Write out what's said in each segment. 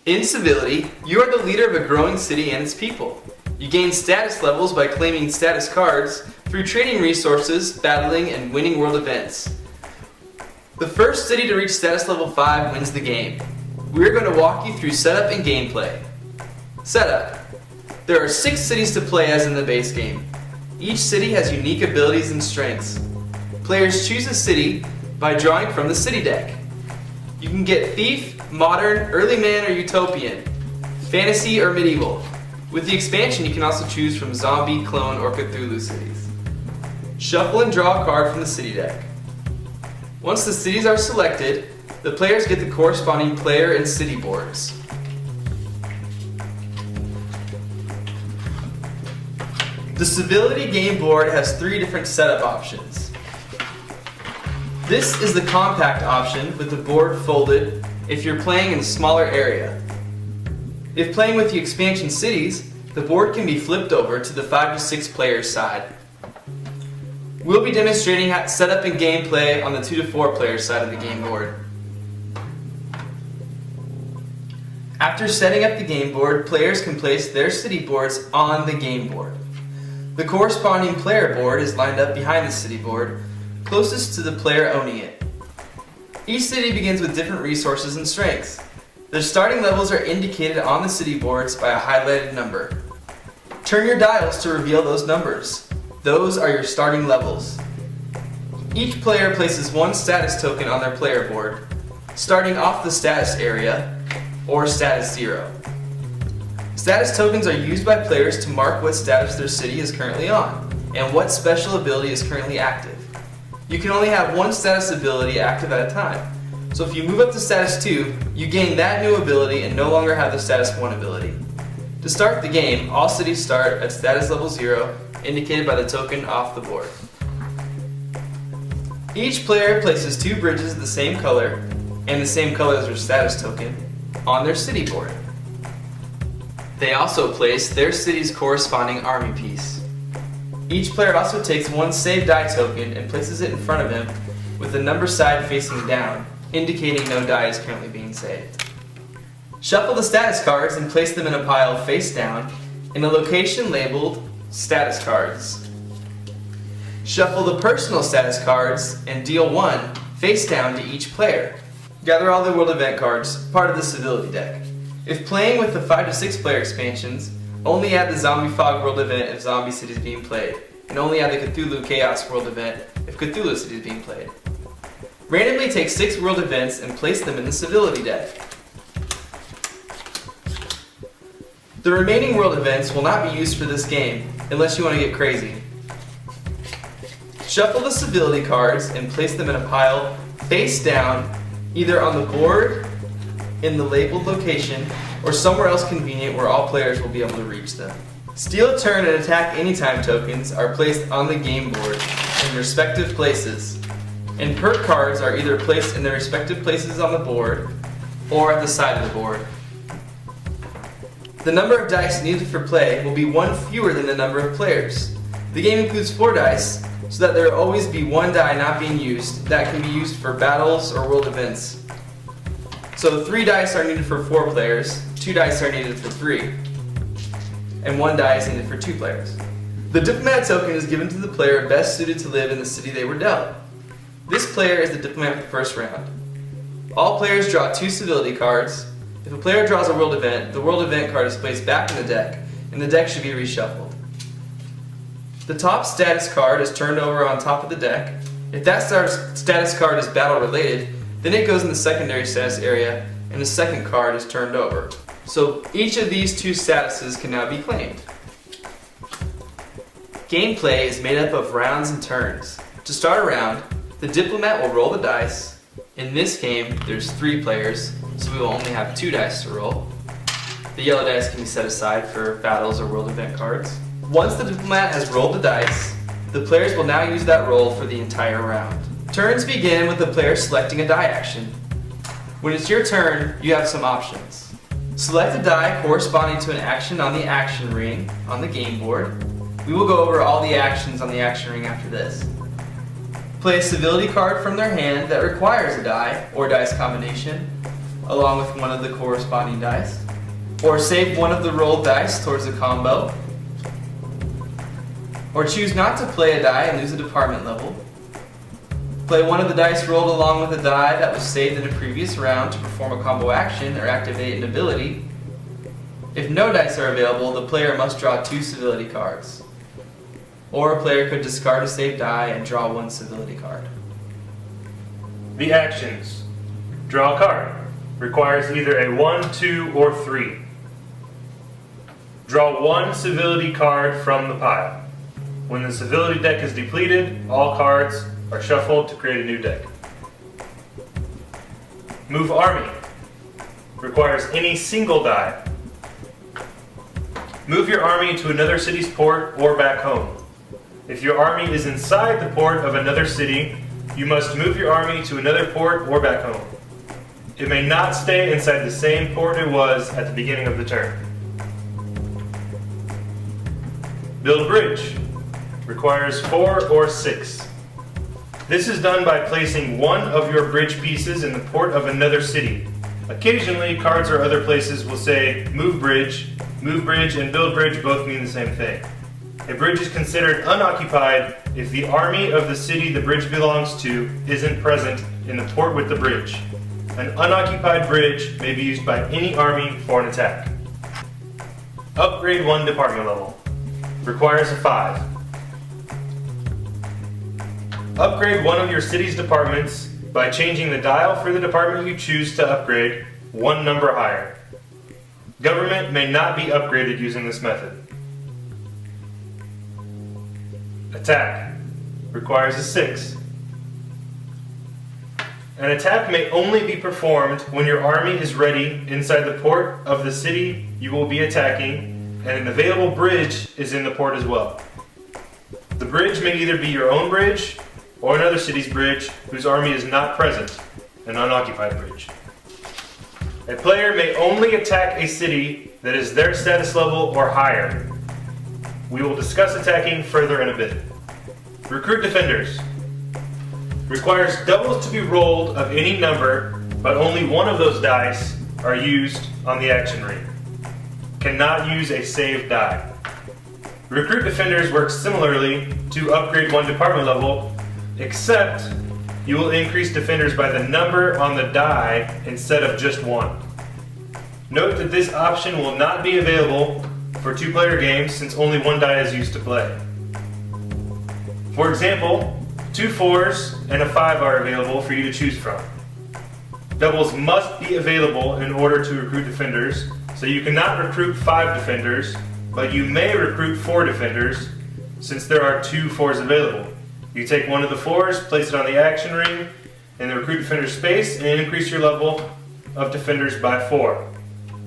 In Civility, you are the leader of a growing city and its people. You gain status levels by claiming status cards through trading resources, battling, and winning world events. The first city to reach status level 5 wins the game. We are going to walk you through setup and gameplay. Setup. There are 6 cities to play as in the base game. Each city has unique abilities and strengths. Players choose a city by drawing from the city deck. You can get Thief, Modern, Early Man, or Utopian, Fantasy, or Medieval. With the expansion, you can also choose from Zombie, Clone, or Cthulhu cities. Shuffle and draw a card from the city deck. Once the cities are selected, the players get the corresponding player and city boards. The Civility game board has 3 different setup options. This is the compact option with the board folded if you're playing in a smaller area. If playing with the expansion cities, the board can be flipped over to the 5 to 6 players side. We'll be demonstrating setup and gameplay on the 2 to 4 player side of the game board. After setting up the game board, players can place their city boards on the game board. The corresponding player board is lined up behind the city board, closest to the player owning it. Each city begins with different resources and strengths. Their starting levels are indicated on the city boards by a highlighted number. Turn your dials to reveal those numbers. Those are your starting levels. Each player places 1 status token on their player board, starting off the status area, or status 0. Status tokens are used by players to mark what status their city is currently on, and what special ability is currently active. You can only have 1 status ability active at a time. So if you move up to status 2, you gain that new ability and no longer have the status 1 ability. To start the game, all cities start at status level 0, indicated by the token off the board. Each player places 2 bridges of the same color, and the same color as their status token, on their city board. They also place their city's corresponding army piece. Each player also takes 1 save die token and places it in front of him with the number side facing down, indicating no die is currently being saved. Shuffle the status cards and place them in a pile face down in a location labeled status cards. Shuffle the personal status cards and deal 1 face down to each player. Gather all the world event cards, part of the Civility deck. If playing with the 5 to 6 player expansions, only add the Zombie Fog world event if Zombie City is being played, and only add the Cthulhu Chaos world event if Cthulhu City is being played. Randomly take 6 world events and place them in the Civility deck. The remaining world events will not be used for this game, unless you want to get crazy. Shuffle the Civility cards and place them in a pile face down, either on the board, in the labeled location, or somewhere else convenient where all players will be able to reach them. Steal a turn and attack anytime tokens are placed on the game board in respective places, and perk cards are either placed in their respective places on the board or at the side of the board. The number of dice needed for play will be 1 fewer than the number of players. The game includes 4 dice, so that there will always be 1 die not being used that can be used for battles or world events. So 3 dice are needed for 4 players, 2 dice are needed for 3, and 1 die is needed for 2 players. The Diplomat token is given to the player best suited to live in the city they were dealt. This player is the Diplomat for the first round. All players draw 2 Civility cards. If a player draws a world event, the world event card is placed back in the deck, and the deck should be reshuffled. The top status card is turned over on top of the deck. If that status card is battle related, then it goes in the secondary status area, and the second card is turned over. So each of these 2 statuses can now be claimed. Gameplay is made up of rounds and turns. To start a round, the Diplomat will roll the dice. In this game, there's 3 players, so we will only have 2 dice to roll. The yellow dice can be set aside for battles or world event cards. Once the Diplomat has rolled the dice, the players will now use that roll for the entire round. Turns begin with the player selecting a die action. When it's your turn, you have some options. Select a die corresponding to an action on the action ring on the game board. We will go over all the actions on the action ring after this. Play a Civility card from their hand that requires a die or dice combination, along with one of the corresponding dice. Or save one of the rolled dice towards a combo. Or choose not to play a die and lose a department level. Play one of the dice rolled along with a die that was saved in a previous round to perform a combo action or activate an ability. If no dice are available, the player must draw 2 civility cards. Or a player could discard a saved die and draw 1 civility card. The actions. Draw a card. Requires either a 1, 2, or 3. Draw 1 civility card from the pile. When the civility deck is depleted, all cards are shuffled to create a new deck. Move army. Requires any single die. Move your army to another city's port or back home. If your army is inside the port of another city, you must move your army to another port or back home. It may not stay inside the same port it was at the beginning of the turn. Build bridge. Requires 4 or 6. This is done by placing one of your bridge pieces in the port of another city. Occasionally, cards or other places will say move bridge, and build bridge both mean the same thing. A bridge is considered unoccupied if the army of the city the bridge belongs to isn't present in the port with the bridge. An unoccupied bridge may be used by any army for an attack. Upgrade 1 department level. Requires a 5. Upgrade one of your city's departments by changing the dial for the department you choose to upgrade 1 number higher. Government may not be upgraded using this method. Attack. Requires a 6. An attack may only be performed when your army is ready inside the port of the city you will be attacking, and an available bridge is in the port as well. The bridge may either be your own bridge or another city's bridge whose army is not present, an unoccupied bridge. A player may only attack a city that is their status level or higher. We will discuss attacking further in a bit. Recruit defenders. Requires doubles to be rolled of any number, but only one of those dice are used on the action ring. Cannot use a saved die. Recruit defenders work similarly to upgrade 1 department level, except you will increase defenders by the number on the die instead of just 1. Note that this option will not be available for 2-player games since only 1 die is used to play. For example, 2 4s and a 5 are available for you to choose from. Doubles must be available in order to recruit defenders, so you cannot recruit 5 defenders, but you may recruit 4 defenders since there are 2 4s available. You take one of the 4s, place it on the action ring in the recruit defender space, and increase your level of defenders by 4.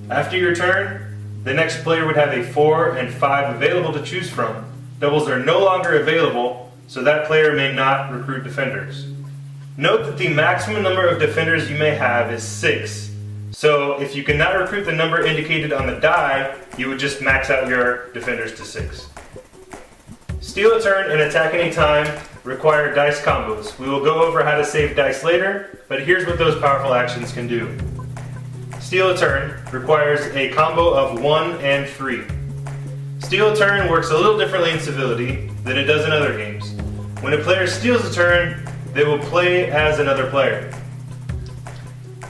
After your turn, the next player would have a 4 and 5 available to choose from. Doubles are no longer available, so that player may not recruit defenders. Note that the maximum number of defenders you may have is 6. So if you cannot recruit the number indicated on the die, you would just max out your defenders to 6. Steal a turn and attack any time require dice combos. We will go over how to save dice later, but here's what those powerful actions can do. Steal a turn requires a combo of 1 and 3. Steal a turn works a little differently in Civility than it does in other games. When a player steals a turn, they will play as another player.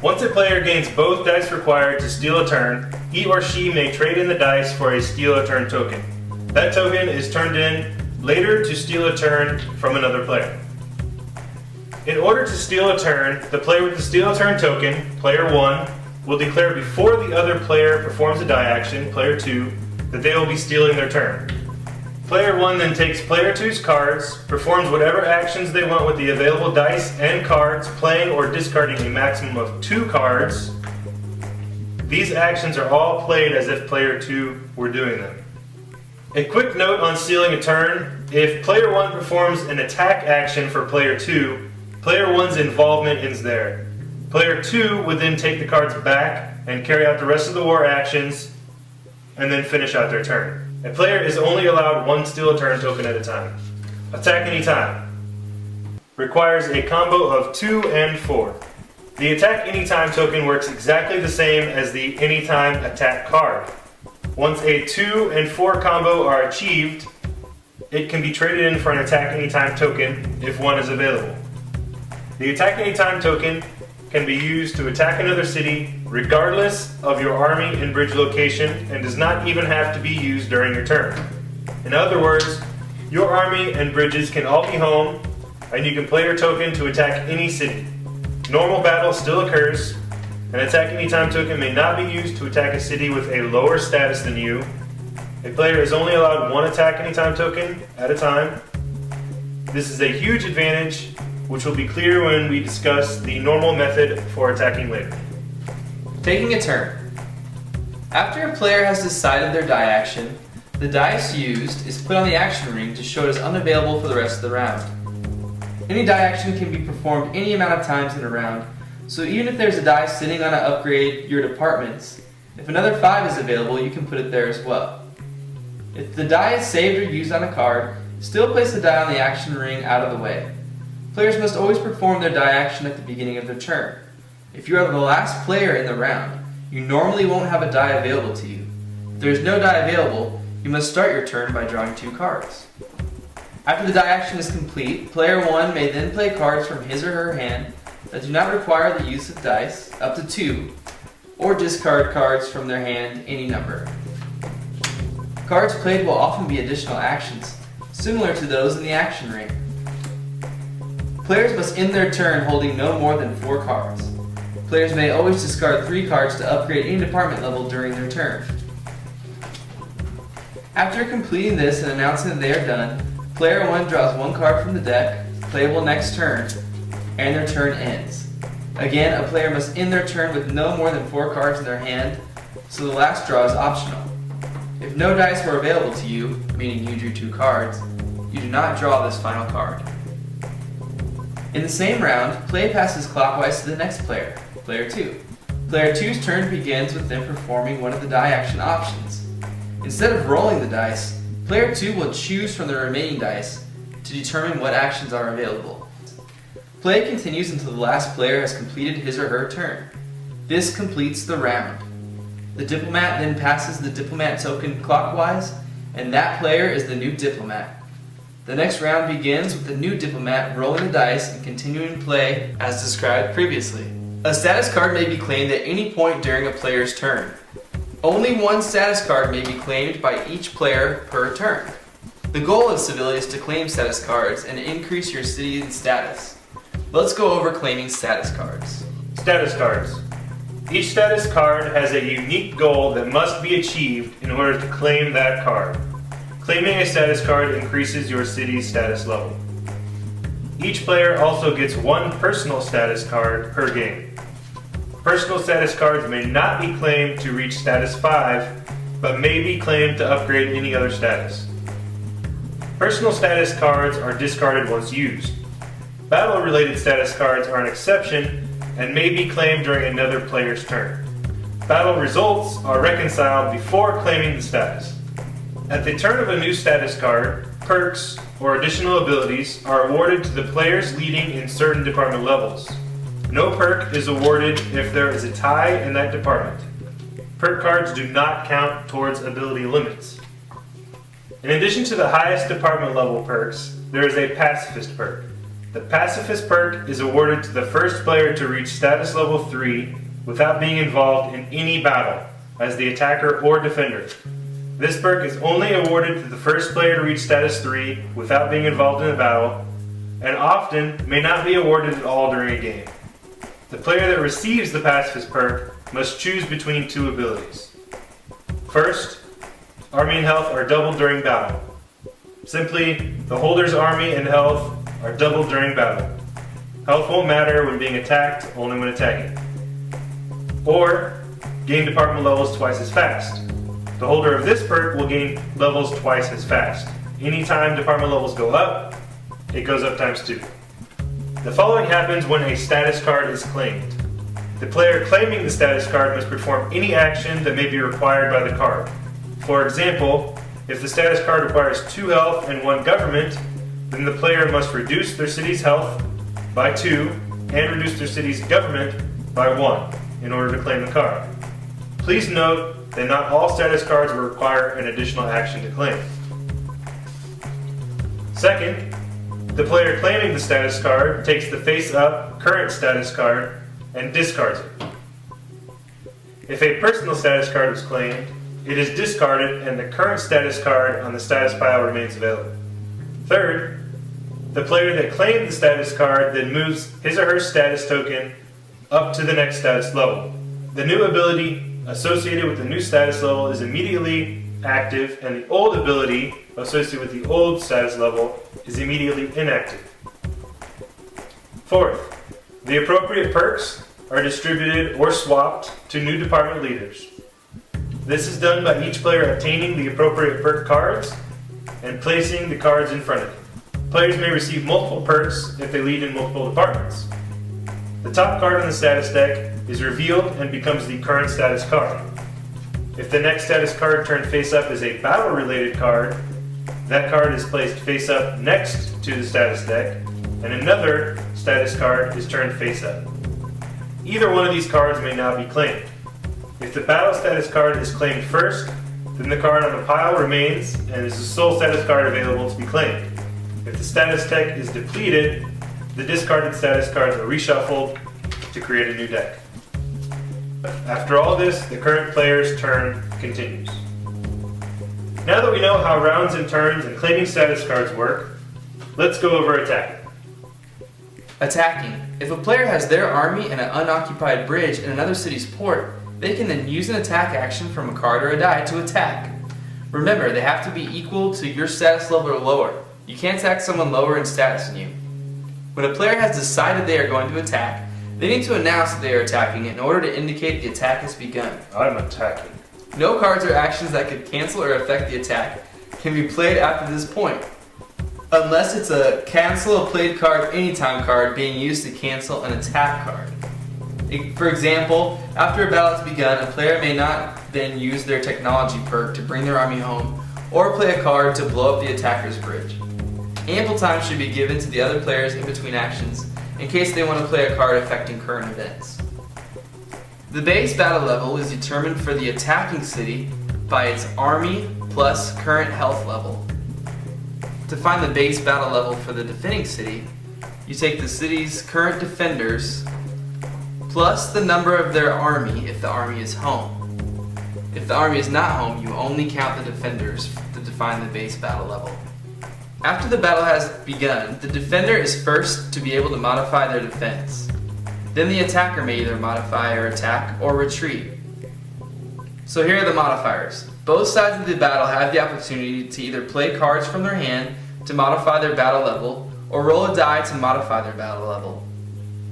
Once a player gains both dice required to steal a turn, he or she may trade in the dice for a steal a turn token. That token is turned in later to steal a turn from another player. In order to steal a turn, the player with the steal a turn token, player 1, will declare before the other player performs a die action, player 2, that they will be stealing their turn. Player 1 then takes player 2's cards, performs whatever actions they want with the available dice and cards, playing or discarding a maximum of 2 cards. These actions are all played as if player 2 were doing them. A quick note on stealing a turn: if player 1 performs an attack action for player 2, player 1's involvement ends there. Player 2 would then take the cards back and carry out the rest of the war actions and then finish out their turn. A player is only allowed 1 steal a turn token at a time. Attack any time. Requires a combo of 2 and 4. The Attack Anytime token works exactly the same as the Anytime Attack card. Once a 2 and 4 combo are achieved, it can be traded in for an Attack Anytime token if one is available. The Attack Anytime token can be used to attack another city regardless of your army and bridge location and does not even have to be used during your turn. In other words, your army and bridges can all be home and you can play your token to attack any city. Normal battle still occurs. An Attack Anytime token may not be used to attack a city with a lower status than you. A player is only allowed one Attack Anytime token at a time. This is a huge advantage, which will be clear when we discuss the normal method for attacking later. Taking a turn. After a player has decided their die action, the dice used is put on the action ring to show it is unavailable for the rest of the round. Any die action can be performed any amount of times in a round, so even if there's a die sitting on to upgrade your departments, if another 5 is available, you can put it there as well. If the die is saved or used on a card, still place the die on the action ring out of the way. Players must always perform their die action at the beginning of their turn. If you are the last player in the round, you normally won't have a die available to you. If there is no die available, you must start your turn by drawing 2 cards. After the die action is complete, player 1 may then play cards from his or her hand that do not require the use of dice, up to 2, or discard cards from their hand, any number. Cards played will often be additional actions, similar to those in the action ring. Players must end their turn holding no more than 4 cards. Players may always discard 3 cards to upgrade any department level during their turn. After completing this and announcing that they are done, player 1 draws 1 card from the deck, playable next turn, and their turn ends. Again, a player must end their turn with no more than 4 cards in their hand, so the last draw is optional. If no dice were available to you, meaning you drew 2 cards, you do not draw this final card. In the same round, play passes clockwise to the next player, player 2. Player 2's turn begins with them performing one of the die action options. Instead of rolling the dice, player 2 will choose from the remaining dice to determine what actions are available. Play continues until the last player has completed his or her turn. This completes the round. The diplomat then passes the diplomat token clockwise, and that player is the new diplomat. The next round begins with the new diplomat rolling the dice and continuing play as described previously. A status card may be claimed at any point during a player's turn. Only 1 status card may be claimed by each player per turn. The goal of Civility is to claim status cards and increase your city's status. Let's go over claiming status cards. Status cards. Each status card has a unique goal that must be achieved in order to claim that card. Claiming a status card increases your city's status level. Each player also gets 1 personal status card per game. Personal status cards may not be claimed to reach status 5, but may be claimed to upgrade any other status. Personal status cards are discarded once used. Battle-related status cards are an exception and may be claimed during another player's turn. Battle results are reconciled before claiming the status. At the turn of a new status card, perks or additional abilities are awarded to the players leading in certain department levels. No perk is awarded if there is a tie in that department. Perk cards do not count towards ability limits. In addition to the highest department level perks, there is a pacifist perk. The pacifist perk is awarded to the first player to reach status level 3 without being involved in any battle, as the attacker or defender. This perk is only awarded to the first player to reach status 3 without being involved in a battle, and often may not be awarded at all during a game. The player that receives the pacifist perk must choose between 2 abilities. First, army and health are doubled during battle. Simply, the holder's army and health are doubled during battle. Health won't matter when being attacked, only when attacking. Or, gain department levels twice as fast. The holder of this perk will gain levels twice as fast. Anytime department levels go up, it goes up times 2. The following happens when a status card is claimed. The player claiming the status card must perform any action that may be required by the card. For example, if the status card requires 2 health and 1 government, then the player must reduce their city's health by 2 and reduce their city's government by 1 in order to claim the card. Please note that not all status cards will require an additional action to claim. Second, the player claiming the status card takes the face-up current status card and discards it. If a personal status card is claimed, it is discarded and the current status card on the status pile remains available. Third, the player that claimed the status card then moves his or her status token up to the next status level. The new ability associated with the new status level is immediately active, and the old ability associated with the old status level is immediately inactive. Fourth, the appropriate perks are distributed or swapped to new department leaders. This is done by each player obtaining the appropriate perk cards and placing the cards in front of them. Players may receive multiple perks if they lead in multiple departments. The top card on the status deck is revealed and becomes the current status card. If the next status card turned face up is a battle-related card, that card is placed face up next to the status deck, and another status card is turned face up. Either one of these cards may now be claimed. If the battle status card is claimed first, then the card on the pile remains and is the sole status card available to be claimed. If the status deck is depleted, the discarded status cards are reshuffled to create a new deck. After all this, the current player's turn continues. Now that we know how rounds and turns and claiming status cards work, let's go over attacking. Attacking. If a player has their army and an unoccupied bridge in another city's port, they can then use an attack action from a card or a die to attack. Remember, they have to be equal to your status level or lower. You can't attack someone lower in status than you. When a player has decided they are going to attack, they need to announce that they are attacking in order to indicate the attack has begun. I'm attacking. No cards or actions that could cancel or affect the attack can be played after this point, unless it's a cancel a played card anytime card being used to cancel an attack card. For example, after a battle has begun, a player may not then use their technology perk to bring their army home or play a card to blow up the attacker's bridge. Ample time should be given to the other players in between actions in case they want to play a card affecting current events. The base battle level is determined for the attacking city by its army plus current health level. To find the base battle level for the defending city, you take the city's current defenders plus the number of their army if the army is home. If the army is not home, you only count the defenders to define the base battle level. After the battle has begun, the defender is first to be able to modify their defense. Then the attacker may either modify or attack or retreat. So here are the modifiers. Both sides of the battle have the opportunity to either play cards from their hand to modify their battle level or roll a die to modify their battle level.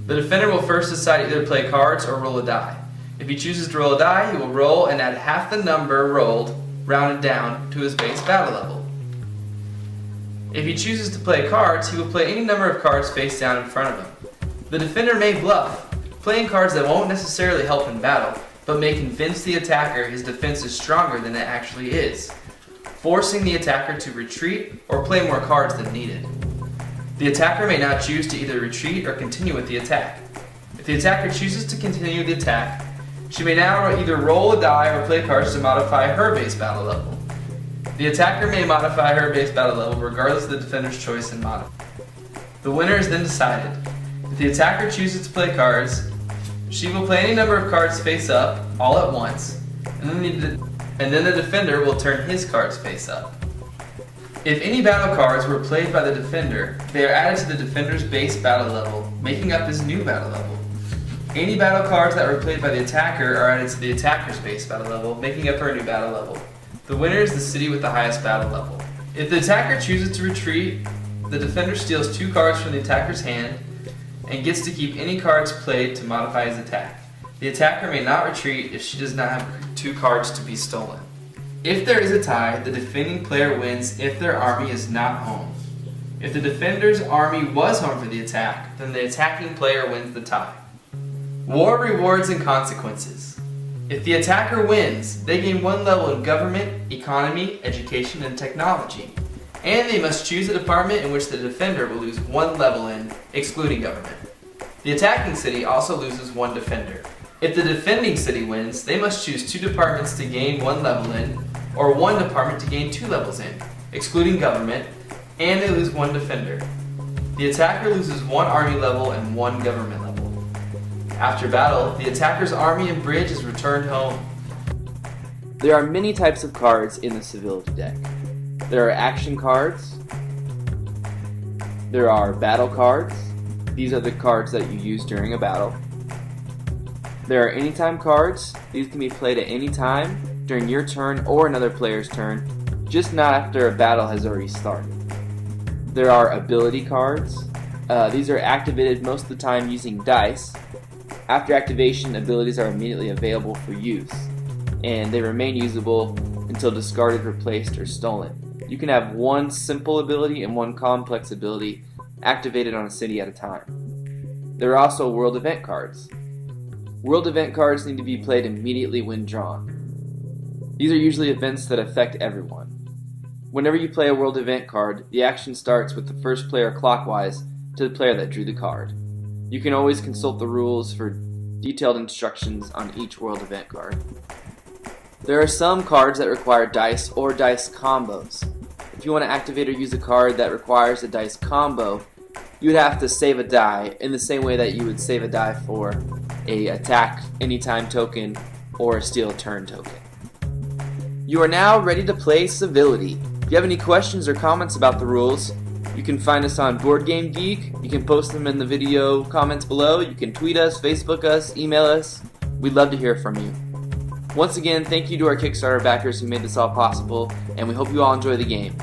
The defender will first decide either play cards or roll a die. If he chooses to roll a die, he will roll and add half the number rolled, rounded down, to his base battle level. If he chooses to play cards, he will play any number of cards face down in front of him. The defender may bluff, playing cards that won't necessarily help in battle, but may convince the attacker his defense is stronger than it actually is, forcing the attacker to retreat or play more cards than needed. The attacker may now choose to either retreat or continue with the attack. If the attacker chooses to continue the attack, she may now either roll a die or play cards to modify her base battle level. The attacker may modify her base battle level regardless of the defender's choice in modify. The winner is then decided. If the attacker chooses to play cards, she will play any number of cards face up, all at once, and then the defender will turn his cards face up. If any battle cards were played by the defender, they are added to the defender's base battle level, making up his new battle level. Any battle cards that were played by the attacker are added to the attacker's base battle level, making up her new battle level. The winner is the city with the highest battle level. If the attacker chooses to retreat, the defender steals 2 cards from the attacker's hand and gets to keep any cards played to modify his attack. The attacker may not retreat if she does not have 2 cards to be stolen. If there is a tie, the defending player wins if their army is not home. If the defender's army was home for the attack, then the attacking player wins the tie. War rewards and consequences. If the attacker wins, they gain 1 level in government, economy, education, and technology. And they must choose a department in which the defender will lose 1 level in, excluding government. The attacking city also loses 1 defender. If the defending city wins, they must choose 2 departments to gain 1 level in, or 1 department to gain 2 levels in, excluding government, and they lose 1 defender. The attacker loses 1 army level and 1 government level. After battle, the attacker's army and bridge is returned home. There are many types of cards in the Civility deck. There are action cards. There are battle cards. These are the cards that you use during a battle. There are anytime cards. These can be played at any time during your turn or another player's turn, just not after a battle has already started. There are ability cards. These are activated most of the time using dice. After activation, abilities are immediately available for use, and they remain usable until discarded, replaced, or stolen. You can have 1 simple ability and 1 complex ability activated on a city at a time. There are also world event cards. World event cards need to be played immediately when drawn. These are usually events that affect everyone. Whenever you play a world event card, the action starts with the first player clockwise to the player that drew the card. You can always consult the rules for detailed instructions on each world event card. There are some cards that require dice or dice combos. If you want to activate or use a card that requires a dice combo, you would have to save a die in the same way that you would save a die for a attack anytime token or a steal turn token. You are now ready to play Civility. If you have any questions or comments about the rules, you can find us on Board Game Geek. You can post them in the video comments below. You can tweet us, Facebook us, email us. We'd love to hear from you. Once again, thank you to our Kickstarter backers who made this all possible, and we hope you all enjoy the game.